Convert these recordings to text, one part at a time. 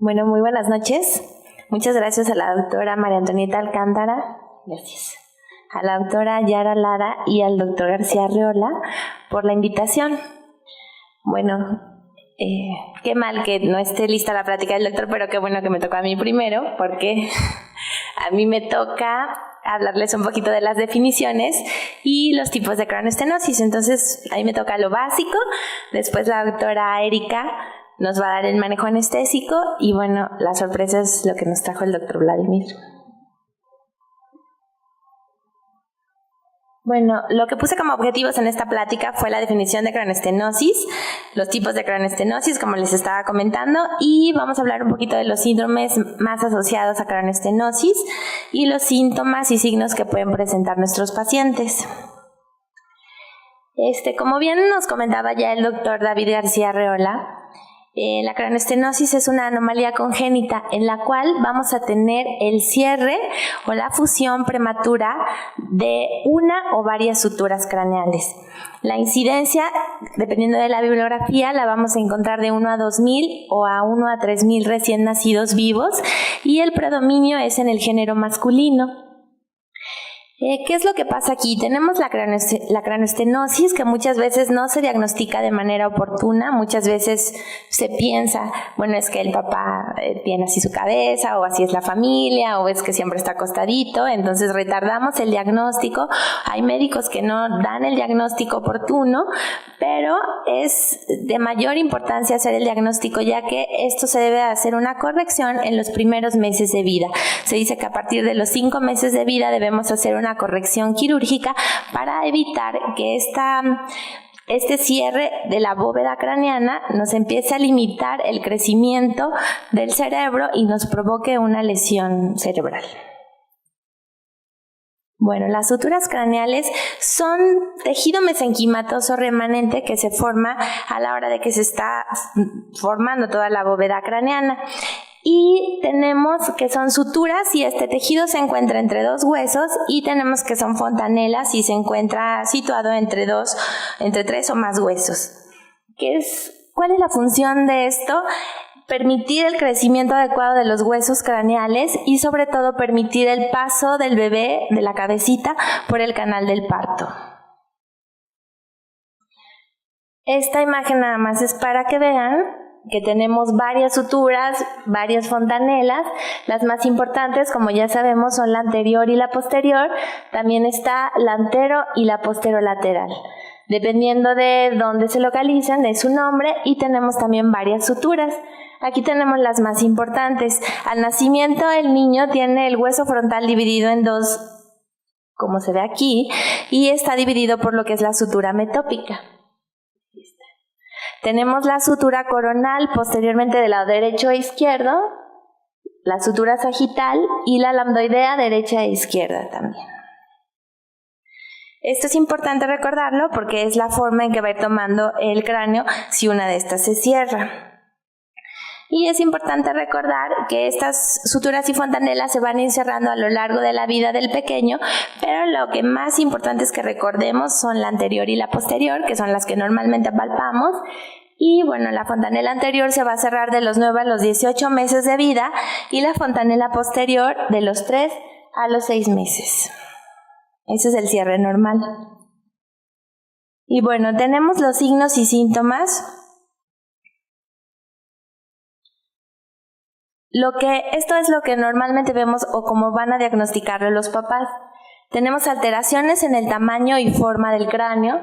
Bueno, muy buenas noches. Muchas gracias a la doctora María Antonieta Alcántara, gracias, a la doctora Yara Lara y al doctor García Arreola por la invitación. Bueno, qué mal que no esté lista la plática del doctor, pero qué bueno que me tocó a mí primero, porque a mí me toca hablarles un poquito de las definiciones y los tipos de craneoestenosis. Entonces, ahí me toca lo básico, después la doctora Erika nos va a dar el manejo anestésico y bueno, la sorpresa es lo que nos trajo el doctor Vladimir. Bueno, lo que puse como objetivos en esta plática fue la definición de craneoestenosis, los tipos de craneoestenosis, como les estaba comentando, y vamos a hablar un poquito de los síndromes más asociados a craneoestenosis y los síntomas y signos que pueden presentar nuestros pacientes. Como bien nos comentaba ya el doctor David García Arreola, la craneoestenosis es una anomalía congénita en la cual vamos a tener el cierre o la fusión prematura de una o varias suturas craneales. La incidencia, dependiendo de la bibliografía, la vamos a encontrar de 1 a 2,000 o a 1 a 3,000 recién nacidos vivos y el predominio es en el género masculino. ¿Qué es lo que pasa aquí? Tenemos la craneoestenosis que muchas veces no se diagnostica de manera oportuna, muchas veces se piensa, bueno, es que el papá tiene así su cabeza, o así es la familia, o es que siempre está acostadito, entonces retardamos el diagnóstico. Hay médicos que no dan el diagnóstico oportuno, pero es de mayor importancia hacer el diagnóstico, ya que esto se debe hacer una corrección en los primeros meses de vida. Se dice que a partir de los 5 meses de vida debemos hacer una corrección quirúrgica para evitar que este cierre de la bóveda craneana nos empiece a limitar el crecimiento del cerebro y nos provoque una lesión cerebral. Bueno, las suturas craneales son tejido mesenquimatoso remanente que se forma a la hora de que se está formando toda la bóveda craneana. Y tenemos que son suturas y este tejido se encuentra entre dos huesos, y tenemos que son fontanelas y se encuentra situado entre 3 o más huesos. ¿Cuál es la función de esto? Permitir el crecimiento adecuado de los huesos craneales y sobre todo permitir el paso del bebé, de la cabecita, por el canal del parto. Esta imagen nada más es para que vean que tenemos varias suturas, varias fontanelas. Las más importantes, como ya sabemos, son la anterior y la posterior. También está la antero y la posterolateral. Dependiendo de dónde se localizan, es su nombre, y tenemos también varias suturas. Aquí tenemos las más importantes. Al nacimiento el niño tiene el hueso frontal dividido en dos, como se ve aquí, y está dividido por lo que es la sutura metópica. Tenemos la sutura coronal posteriormente del lado derecho e izquierdo, la sutura sagital y la lambdoidea derecha e izquierda también. Esto es importante recordarlo porque es la forma en que va a ir tomando el cráneo si una de estas se cierra. Y es importante recordar que estas suturas y fontanelas se van encerrando a lo largo de la vida del pequeño, pero lo que más importante es que recordemos son la anterior y la posterior, que son las que normalmente palpamos. Y bueno, la fontanela anterior se va a cerrar de los 9 a los 18 meses de vida y la fontanela posterior de los 3 a los 6 meses. Ese es el cierre normal. Y bueno, tenemos los signos y síntomas. Esto es lo que normalmente vemos o como van a diagnosticarlo los papás. Tenemos alteraciones en el tamaño y forma del cráneo,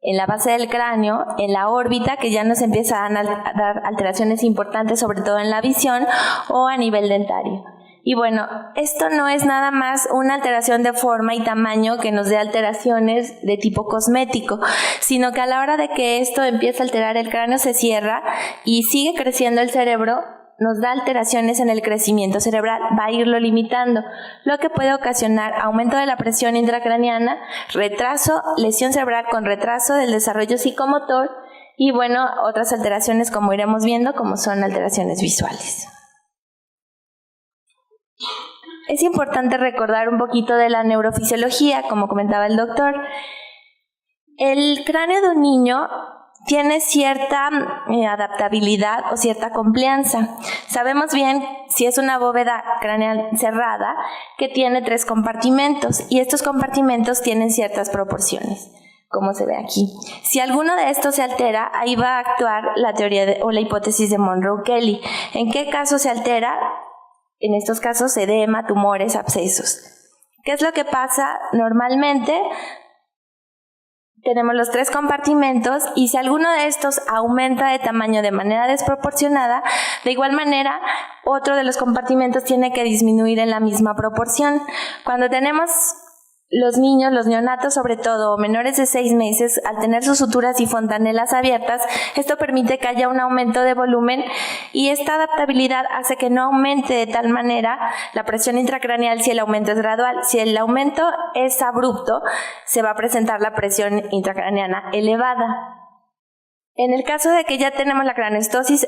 en la base del cráneo, en la órbita, que ya nos empiezan a dar alteraciones importantes, sobre todo en la visión o a nivel dentario. Y bueno, esto no es nada más una alteración de forma y tamaño que nos dé alteraciones de tipo cosmético, sino que a la hora de que esto empieza a alterar el cráneo se cierra y sigue creciendo el cerebro, nos da alteraciones en el crecimiento cerebral, va a irlo limitando, lo que puede ocasionar aumento de la presión intracraneana, retraso, lesión cerebral con retraso del desarrollo psicomotor y bueno, otras alteraciones como iremos viendo, como son alteraciones visuales. Es importante recordar un poquito de la neurofisiología, como comentaba el doctor. El cráneo de un niño tiene cierta adaptabilidad o cierta complianza. Sabemos bien, si es una bóveda craneal cerrada, que tiene 3 compartimentos y estos compartimentos tienen ciertas proporciones, como se ve aquí. Si alguno de estos se altera, ahí va a actuar la teoría o la hipótesis de Monroe-Kelly. ¿En qué caso se altera? En estos casos, edema, tumores, abscesos. ¿Qué es lo que pasa normalmente? Tenemos los 3 compartimentos y si alguno de estos aumenta de tamaño de manera desproporcionada, de igual manera otro de los compartimentos tiene que disminuir en la misma proporción. Cuando tenemos los niños, los neonatos sobre todo, menores de 6 meses, al tener sus suturas y fontanelas abiertas, esto permite que haya un aumento de volumen y esta adaptabilidad hace que no aumente de tal manera la presión intracraneal si el aumento es gradual. Si el aumento es abrupto, se va a presentar la presión intracraneana elevada. En el caso de que ya tenemos la craneosinostosis,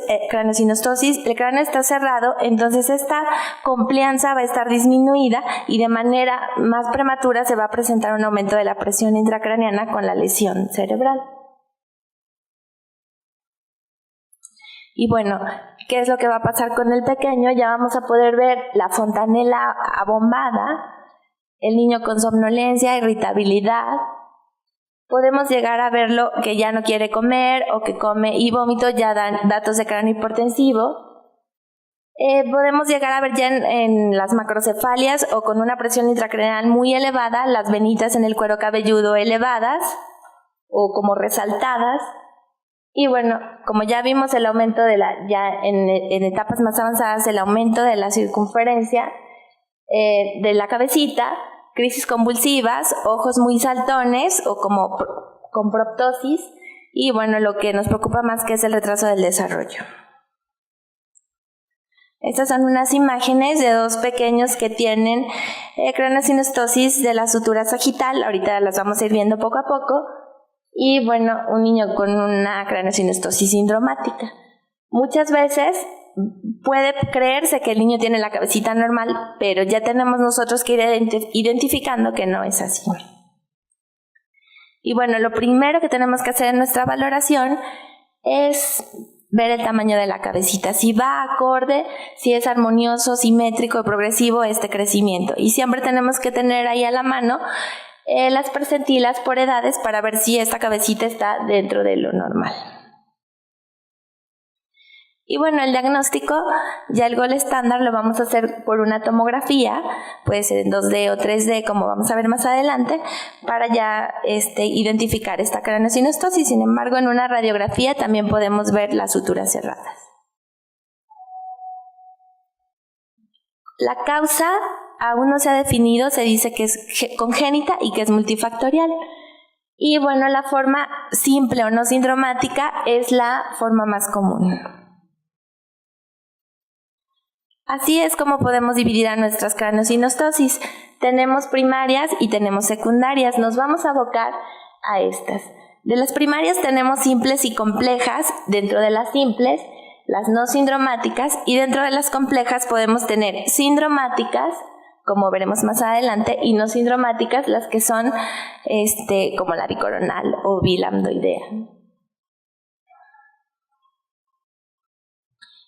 el cráneo está cerrado, entonces esta complianza va a estar disminuida y de manera más prematura se va a presentar un aumento de la presión intracraneana con la lesión cerebral. Y bueno, ¿qué es lo que va a pasar con el pequeño? Ya vamos a poder ver la fontanela abombada, el niño con somnolencia, irritabilidad. Podemos llegar a verlo que ya no quiere comer o que come y vómito, ya dan datos de cráneo hipertensivo. Podemos llegar a ver ya en las macrocefalias o con una presión intracraneal muy elevada, las venitas en el cuero cabelludo elevadas o como resaltadas. Y bueno, como ya vimos el aumento de ya en etapas más avanzadas, el aumento de la circunferencia de la cabecita, crisis convulsivas, ojos muy saltones o como con proptosis y bueno, lo que nos preocupa más que es el retraso del desarrollo. Estas son unas imágenes de 2 pequeños que tienen craneosinostosis de la sutura sagital, ahorita las vamos a ir viendo poco a poco, y bueno, un niño con una craneosinostosis sindromática. Muchas veces puede creerse que el niño tiene la cabecita normal, pero ya tenemos nosotros que ir identificando que no es así. Y bueno, lo primero que tenemos que hacer en nuestra valoración es ver el tamaño de la cabecita, si va acorde, si es armonioso, simétrico y progresivo este crecimiento. Y siempre tenemos que tener ahí a la mano las percentilas por edades para ver si esta cabecita está dentro de lo normal. Y bueno, el diagnóstico, ya el gol estándar lo vamos a hacer por una tomografía, puede ser en 2D o 3D, como vamos a ver más adelante, para ya identificar esta craneosinostosis. Sin embargo, en una radiografía también podemos ver las suturas cerradas. La causa aún no se ha definido, se dice que es congénita y que es multifactorial. Y bueno, la forma simple o no sindromática es la forma más común. Así es como podemos dividir a nuestras craneosinostosis. Tenemos primarias y tenemos secundarias. Nos vamos a abocar a estas. De las primarias tenemos simples y complejas. Dentro de las simples, las no sindromáticas. Y dentro de las complejas podemos tener sindromáticas, como veremos más adelante, y no sindromáticas, las que son como la bicoronal o bilambdoidea.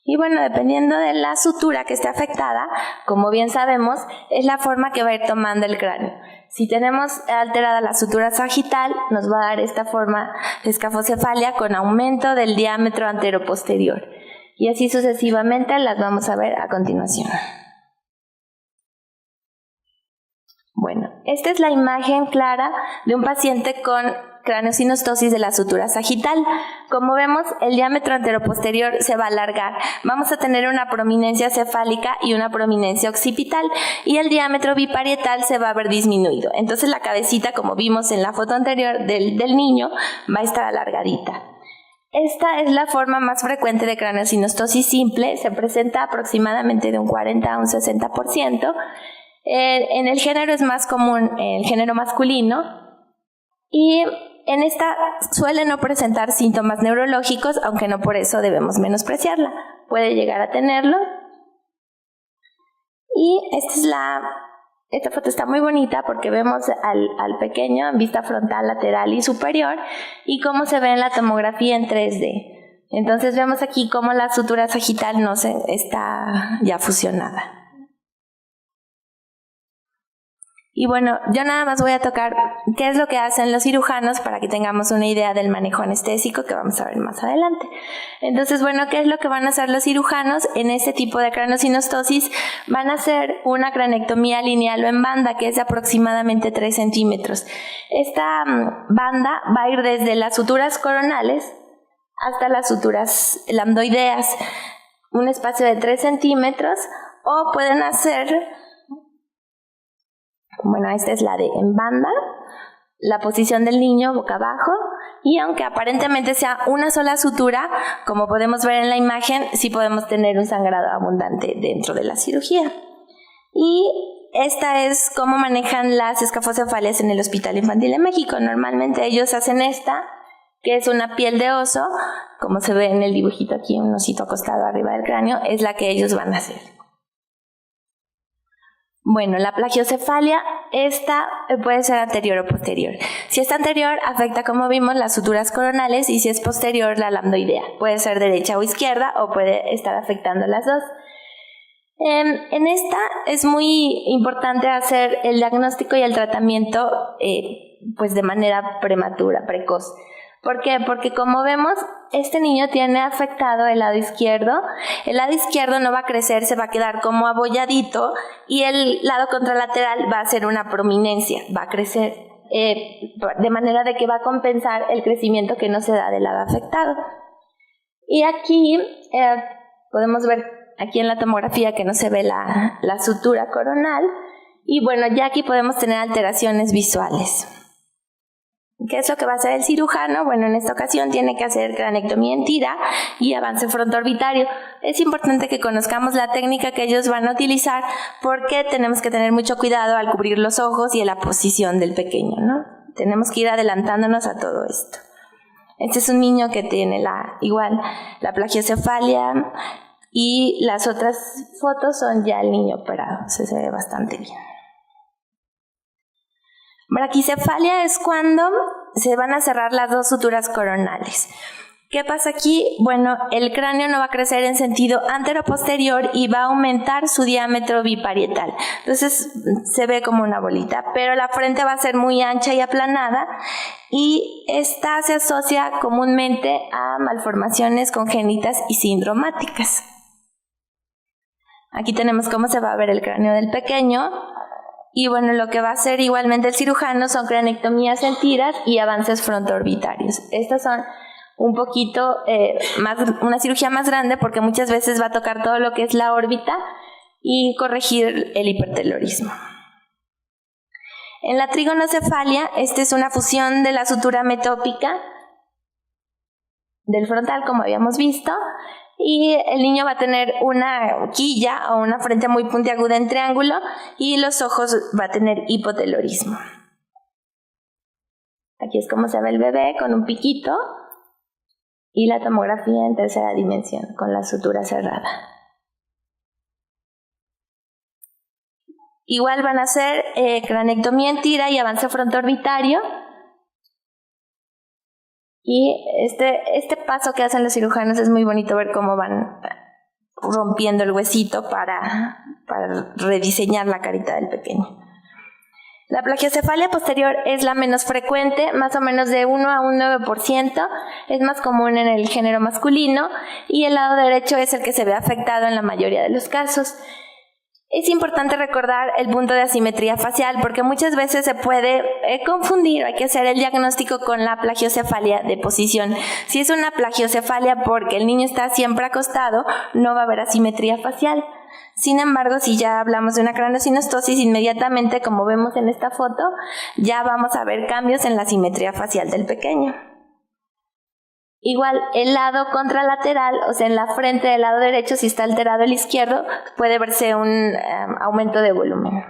Y bueno, dependiendo de la sutura que esté afectada, como bien sabemos, es la forma que va a ir tomando el cráneo. Si tenemos alterada la sutura sagital, nos va a dar esta forma de escafocefalia con aumento del diámetro anteroposterior. Y así sucesivamente las vamos a ver a continuación. Bueno, esta es la imagen clara de un paciente con craneosinostosis de la sutura sagital. Como vemos, el diámetro anteroposterior se va a alargar. Vamos a tener una prominencia cefálica y una prominencia occipital y el diámetro biparietal se va a ver disminuido. Entonces la cabecita, como vimos en la foto anterior del niño, va a estar alargadita. Esta es la forma más frecuente de craneosinostosis simple, se presenta aproximadamente de un 40 a un 60%. En el género es más común el género masculino y en esta suele no presentar síntomas neurológicos, aunque no por eso debemos menospreciarla. Puede llegar a tenerlo. Y esta es Esta foto está muy bonita porque vemos al pequeño en vista frontal, lateral y superior y cómo se ve en la tomografía en 3D. Entonces vemos aquí cómo la sutura sagital no está ya fusionada. Y bueno, yo nada más voy a tocar qué es lo que hacen los cirujanos para que tengamos una idea del manejo anestésico que vamos a ver más adelante. Entonces, bueno, ¿qué es lo que van a hacer los cirujanos en este tipo de craneosinostosis? Van a hacer una cranectomía lineal o en banda, que es de aproximadamente 3 centímetros. Esta banda va a ir desde las suturas coronales hasta las suturas lambdoideas, un espacio de 3 centímetros, o pueden hacer... Bueno, esta es la de en banda, la posición del niño boca abajo, y aunque aparentemente sea una sola sutura, como podemos ver en la imagen, sí podemos tener un sangrado abundante dentro de la cirugía. Y esta es cómo manejan las escafocefalias en el Hospital Infantil de México. Normalmente ellos hacen esta, que es una piel de oso, como se ve en el dibujito aquí, un osito acostado arriba del cráneo, es la que ellos van a hacer. Bueno, la plagiocefalia, esta puede ser anterior o posterior. Si es anterior, afecta, como vimos, las suturas coronales, y si es posterior, la lambdoidea. Puede ser derecha o izquierda, o puede estar afectando las dos. En esta es muy importante hacer el diagnóstico y el tratamiento pues de manera prematura, precoz. ¿Por qué? Porque como vemos, este niño tiene afectado el lado izquierdo. El lado izquierdo no va a crecer, se va a quedar como abolladito, y el lado contralateral va a ser una prominencia, va a crecer de manera de que va a compensar el crecimiento que no se da del lado afectado. Y aquí podemos ver aquí en la tomografía que no se ve la sutura coronal, y bueno, ya aquí podemos tener alteraciones visuales. ¿Qué es lo que va a hacer el cirujano? Bueno, en esta ocasión tiene que hacer cranectomía en tira y avance frontoorbitario. Es importante que conozcamos la técnica que ellos van a utilizar, porque tenemos que tener mucho cuidado al cubrir los ojos y en la posición del pequeño, ¿no? Tenemos que ir adelantándonos a todo esto. Este es un niño que tiene igual la plagiocefalia, y las otras fotos son ya el niño operado, se ve bastante bien. Braquicefalia es cuando se van a cerrar las dos suturas coronales. ¿Qué pasa aquí? Bueno, el cráneo no va a crecer en sentido antero-posterior y va a aumentar su diámetro biparietal. Entonces se ve como una bolita, pero la frente va a ser muy ancha y aplanada, y esta se asocia comúnmente a malformaciones congénitas y sindromáticas. Aquí tenemos cómo se va a ver el cráneo del pequeño. Y bueno, lo que va a hacer igualmente el cirujano son cranectomías en tiras y avances frontoorbitarios. Estas son un poquito una cirugía más grande, porque muchas veces va a tocar todo lo que es la órbita y corregir el hipertelorismo. En la trigonocefalia, esta es una fusión de la sutura metópica del frontal, como habíamos visto, y el niño va a tener una quilla o una frente muy puntiaguda en triángulo, y los ojos va a tener hipotelorismo. Aquí es como se ve el bebé con un piquito, y la tomografía en tercera dimensión con la sutura cerrada. Igual van a hacer cranectomía en tira y avance frontoorbitario. Y este paso que hacen los cirujanos es muy bonito ver cómo van rompiendo el huesito para rediseñar la carita del pequeño. La plagiocefalia posterior es la menos frecuente, más o menos de 1 a un 9%, es más común en el género masculino, y el lado derecho es el que se ve afectado en la mayoría de los casos. Es importante recordar el punto de asimetría facial, porque muchas veces se puede confundir. Hay que hacer el diagnóstico con la plagiocefalia de posición. Si es una plagiocefalia porque el niño está siempre acostado, no va a haber asimetría facial. Sin embargo, si ya hablamos de una craneosinostosis, inmediatamente, como vemos en esta foto, ya vamos a ver cambios en la asimetría facial del pequeño. Igual, el lado contralateral, o sea, en la frente del lado derecho, si está alterado el izquierdo, puede verse un aumento de volumen.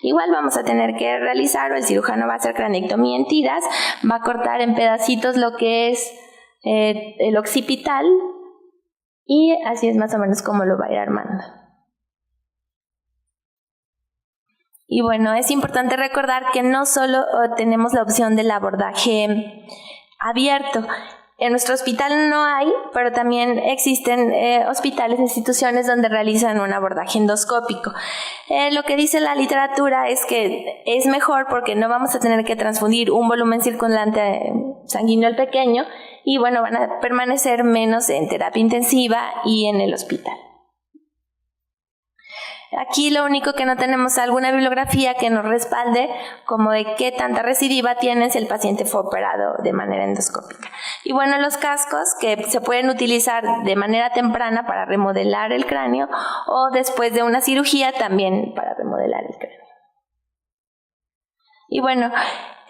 Igual vamos a tener que realizar, o el cirujano va a hacer cranectomía en tiras, va a cortar en pedacitos lo que es el occipital, y así es más o menos como lo va a ir armando. Y bueno, es importante recordar que no solo tenemos la opción del abordaje abierto. En nuestro hospital no hay, pero también existen hospitales, instituciones donde realizan un abordaje endoscópico. Lo que dice la literatura es que es mejor porque no vamos a tener que transfundir un volumen circundante sanguíneo pequeño y bueno, van a permanecer menos en terapia intensiva y en el hospital. Aquí lo único que no tenemos es alguna bibliografía que nos respalde como de qué tanta recidiva tiene si el paciente fue operado de manera endoscópica. Y bueno, los cascos que se pueden utilizar de manera temprana para remodelar el cráneo o después de una cirugía también para remodelar el cráneo. Y bueno,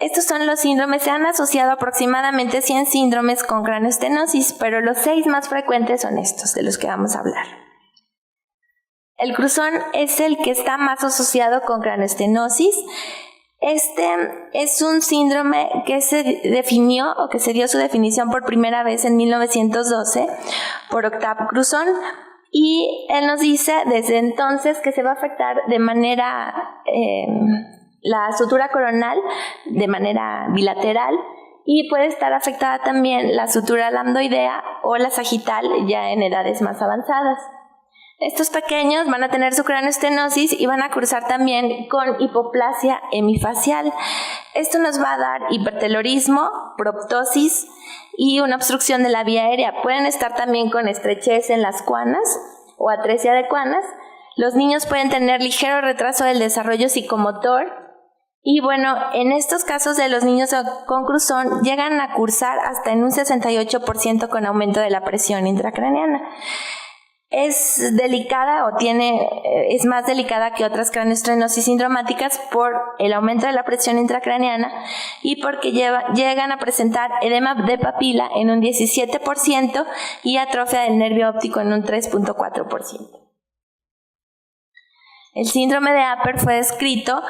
estos son los síndromes. Se han asociado aproximadamente 100 síndromes con craneoestenosis, pero los 6 más frecuentes son estos de los que vamos a hablar. El cruzón es el que está más asociado con craneoestenosis. Este es un síndrome que se definió o que se dio su definición por primera vez en 1912 por Octave Cruzon y él nos dice desde entonces que se va a afectar de manera la sutura coronal de manera bilateral y puede estar afectada también la sutura lambdoidea o la sagital ya en edades más avanzadas. Estos pequeños van a tener su craneoestenosis y van a cursar también con hipoplasia hemifacial. Esto nos va a dar hipertelorismo, proptosis y una obstrucción de la vía aérea. Pueden estar también con estrechez en las cuanas o atresia de cuanas. Los niños pueden tener ligero retraso del desarrollo psicomotor. Y bueno, en estos casos de los niños con cruzón llegan a cursar hasta en un 68% con aumento de la presión intracraneana. Es delicada es más delicada que otras craneoestenosis sindromáticas por el aumento de la presión intracraneana y porque llegan a presentar edema de papila en un 17% y atrofia del nervio óptico en un 3.4%. El síndrome de Apert fue descrito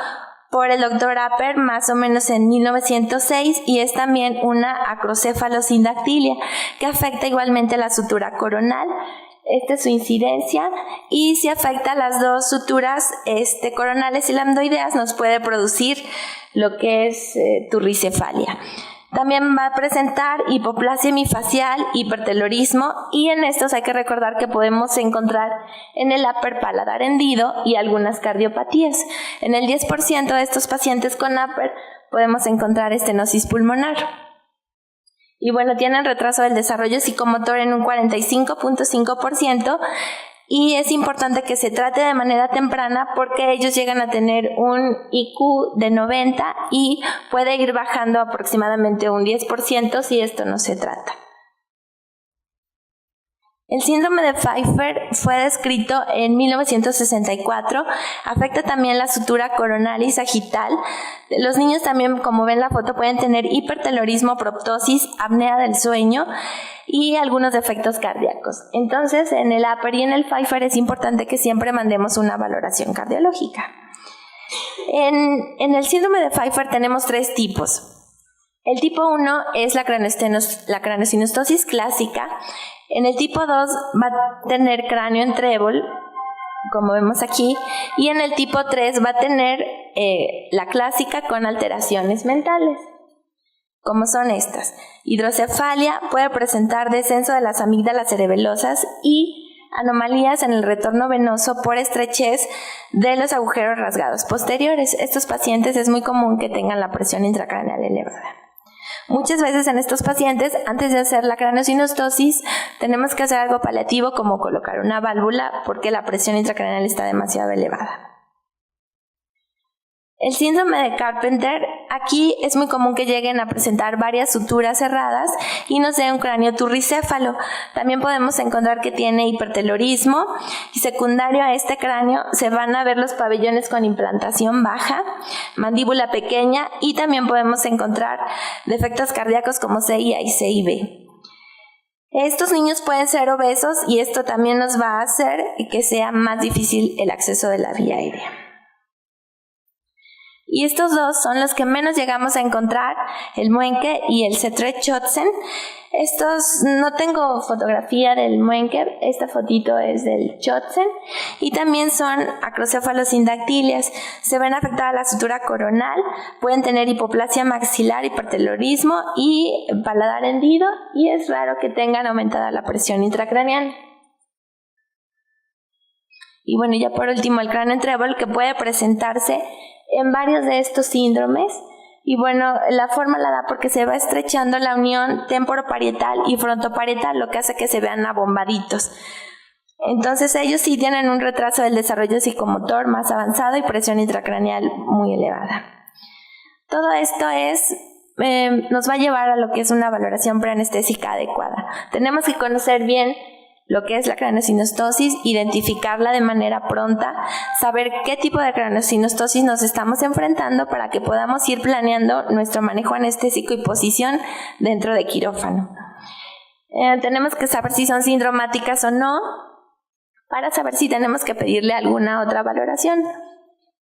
por el doctor Apert más o menos en 1906 y es también una acrocefalosindactilia que afecta igualmente la sutura coronal. Esta es su incidencia y si afecta las dos suturas coronales y lambdoideas nos puede producir lo que es turricefalia. También va a presentar hipoplasia hemifacial, hipertelorismo y en estos hay que recordar que podemos encontrar en el Apert paladar hendido y algunas cardiopatías. En el 10% de estos pacientes con Apert podemos encontrar estenosis pulmonar. Y bueno, tienen retraso del desarrollo psicomotor en un 45.5% y es importante que se trate de manera temprana porque ellos llegan a tener un IQ de 90 y puede ir bajando aproximadamente un 10% si esto no se trata. El síndrome de Pfeiffer fue descrito en 1964, afecta también la sutura coronal y sagital. Los niños también, como ven en la foto, pueden tener hipertelorismo, proptosis, apnea del sueño y algunos defectos cardíacos. Entonces, en el Apert y en el Pfeiffer es importante que siempre mandemos una valoración cardiológica. En el síndrome de Pfeiffer tenemos 3 tipos. El tipo 1 es la craneosinostosis clásica. En el tipo 2 va a tener cráneo en trébol, como vemos aquí, y en el tipo 3 va a tener la clásica con alteraciones mentales, como son estas. Hidrocefalia, puede presentar descenso de las amígdalas cerebelosas y anomalías en el retorno venoso por estrechez de los agujeros rasgados posteriores. Estos pacientes es muy común que tengan la presión intracraneal elevada. Muchas veces en estos pacientes, antes de hacer la craneosinostosis, tenemos que hacer algo paliativo como colocar una válvula porque la presión intracraneal está demasiado elevada. El síndrome de Carpenter, aquí es muy común que lleguen a presentar varias suturas cerradas y nos dé un cráneo turricéfalo. También podemos encontrar que tiene hipertelorismo y secundario a este cráneo se van a ver los pabellones con implantación baja, mandíbula pequeña y también podemos encontrar defectos cardíacos como CIA y CIB. Estos niños pueden ser obesos y esto también nos va a hacer que sea más difícil el acceso de la vía aérea. y estos dos son los que menos llegamos a encontrar, el muenque y el Cetrechotzen. Estos, no tengo fotografía del muenque, esta fotito es del Chotzen, y también son acrocéfalos indactíleos. Se ven afectada la sutura coronal, pueden tener hipoplasia maxilar, hipertelorismo y paladar hendido, y es raro que tengan aumentada la presión intracraneal. Y bueno, ya por último, el cráneo en trébol, que puede presentarse en varios de estos síndromes. Y bueno, la forma la da porque se va estrechando la unión temporoparietal y frontoparietal, lo que hace que se vean abombaditos. Entonces ellos sí tienen un retraso del desarrollo psicomotor más avanzado y presión intracraneal muy elevada. Todo esto nos va a llevar a lo que es una valoración preanestésica adecuada. Tenemos que conocer bien lo que es la craneosinostosis, identificarla de manera pronta, saber qué tipo de craneosinostosis nos estamos enfrentando para que podamos ir planeando nuestro manejo anestésico y posición dentro de quirófano. Tenemos que saber si son sindromáticas o no, para saber si tenemos que pedirle alguna otra valoración,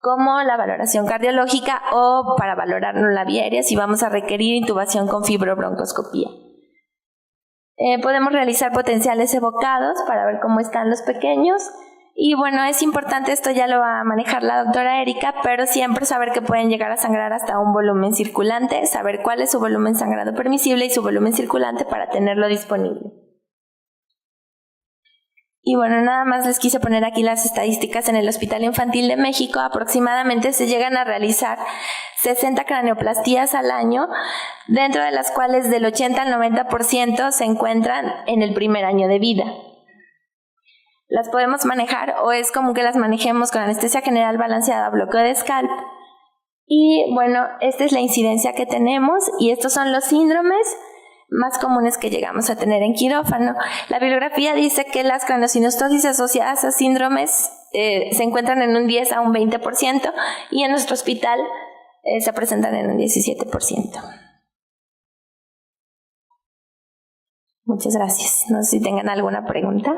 como la valoración cardiológica o para valorarnos la vía aérea si vamos a requerir intubación con fibrobroncoscopía. Podemos realizar potenciales evocados para ver cómo están los pequeños. Y bueno, es importante, esto ya lo va a manejar la doctora Erika, pero siempre saber que pueden llegar a sangrar hasta un volumen circulante, saber cuál es su volumen sangrado permisible y su volumen circulante para tenerlo disponible. Y bueno, nada más les quise poner aquí las estadísticas. En el Hospital Infantil de México aproximadamente se llegan a realizar 60 craneoplastías al año, dentro de las cuales del 80 al 90% se encuentran en el primer año de vida. Las podemos manejar o es común que las manejemos con anestesia general balanceada, bloqueo de scalp. Y bueno, esta es la incidencia que tenemos y estos son los síndromes más comunes que llegamos a tener en quirófano. La bibliografía dice que las craneosinostosis asociadas a síndromes se encuentran en un 10 a un 20% y en nuestro hospital se presentan en un 17%. Muchas gracias. No sé si tengan alguna pregunta.